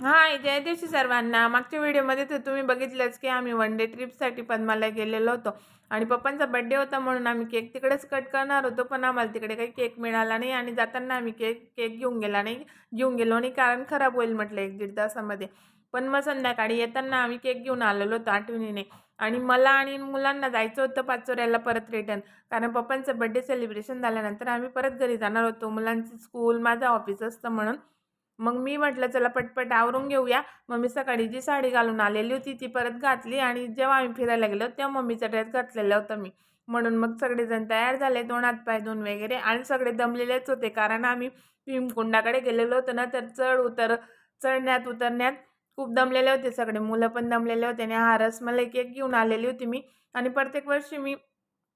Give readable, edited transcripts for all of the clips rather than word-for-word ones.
हाय, जय दिवशी सर्वांना. मागच्या व्हिडिओमध्ये तर तुम्ही बघितलंच की आम्ही वन डे ट्रिपसाठी पद्माला गेलेलो होतो आणि पप्पांचा बर्थडे होता म्हणून आम्ही केक तिकडेच कट करणार होतो, पण आम्हाला तिकडे काही केक मिळाला नाही आणि जाताना आम्ही केक घेऊन गेलो नाही, कारण खराब होईल म्हटलं 1-1.5 तासामध्ये. पण मग संध्याकाळी येताना आम्ही केक घेऊन आलेलो होतो आठवणीने आणि मला आणि मुलांना जायचं होतं पाचोऱ्याला परत रिटर्न, कारण पप्पांचं बर्थडे सेलिब्रेशन झाल्यानंतर आम्ही परत घरी जाणार होतो. मुलांची स्कूल, माझं ऑफिस असतं म्हणून. मग मी म्हटलं चला पटपट आवरून घेऊया. मग मी सकाळी जी साडी घालून आलेली होती ती परत घातली आणि जेव्हा आम्ही फिरायला गेलो तेव्हा मम्मीचा ड्रेस घातलेला होता मी. म्हणून मग सगळेजण तयार झाले, 2 हात-पाय धुवून वगैरे आणि सगळे दमलेलेच होते. कारण आम्ही भीमकुंडाकडे गेलेलो होतो ना, तर चढण्यात-उतरण्यात खूप दमलेले होते सगळे. मुलं पण दमलेले होते आणि हा रसमलाई केक घेऊन आलेली होती मी आणि प्रत्येक वर्षी मी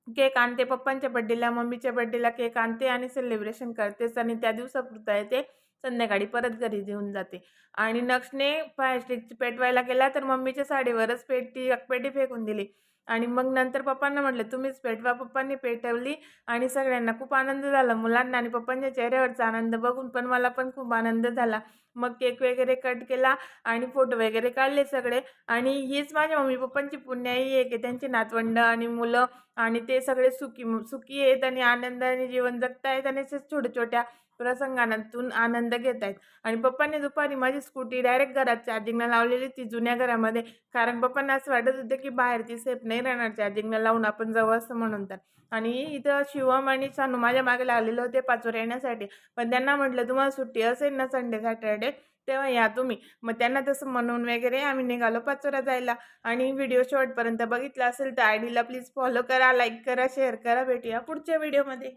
केक आणते. पप्पांच्या बर्थडेला, मम्मीच्या बर्थडेला केक आणते आणि सेलिब्रेशन करतेच आणि त्या दिवसापुरता येते. संध्याकाळी परत घरी घेऊन जाते. आणि नक्षने फायर स्टिक पेटवायला गेला तर मम्मीच्या साडीवरच पेटी फेकून दिली. आणि मग नंतर पप्पांना म्हटलं, "तुम्हीच पेटवा." पप्पांनी पेटवली आणि सगळ्यांना खूप आनंद झाला. मुलांना आणि पप्पांच्या चेहऱ्यावरचा आनंद बघून पण मला पण खूप आनंद झाला. मग केक वगैरे कट केला आणि फोटो वगैरे काढले सगळे. आणि हीच माझ्या मम्मी-पप्पांची पुण्याई आहे की त्यांची नातवंड आणि मुलं आणि ते सगळे सुखी आहेत आणि आनंदाने जीवन जगतायत आणि असेच छोट्या-छोट्या प्रसंगातून आनंद घेत आहेत. आणि पप्पांनी दुपारी माझी स्कूटी डायरेक्ट घरात चार्जिंगला लावलेली ती जुन्या घरामध्ये. कारण पप्पांना असं वाटत होतं की बाहेर ती सेफ नाही राहणार चार्जिंगला लावून आपण जाऊ असं म्हणून तर. आणि इथं शिवम आणि सानू माझ्या मागे लागलेले होते पाचोऱ्या येण्यासाठी. पण त्यांना म्हटलं, "तुम्हाला सुट्टी असेल ना संडे, सॅटर्डे तेव्हा या तुम्ही." मग त्यांना तसं म्हणून वगैरे आम्ही निघालो पाचोरा जायला. आणि व्हिडिओ शेवटपर्यंत बघितला असेल तर आयडीला प्लीज फॉलो करा, लाईक करा, शेअर करा. भेटूया पुढच्या व्हिडिओमध्ये.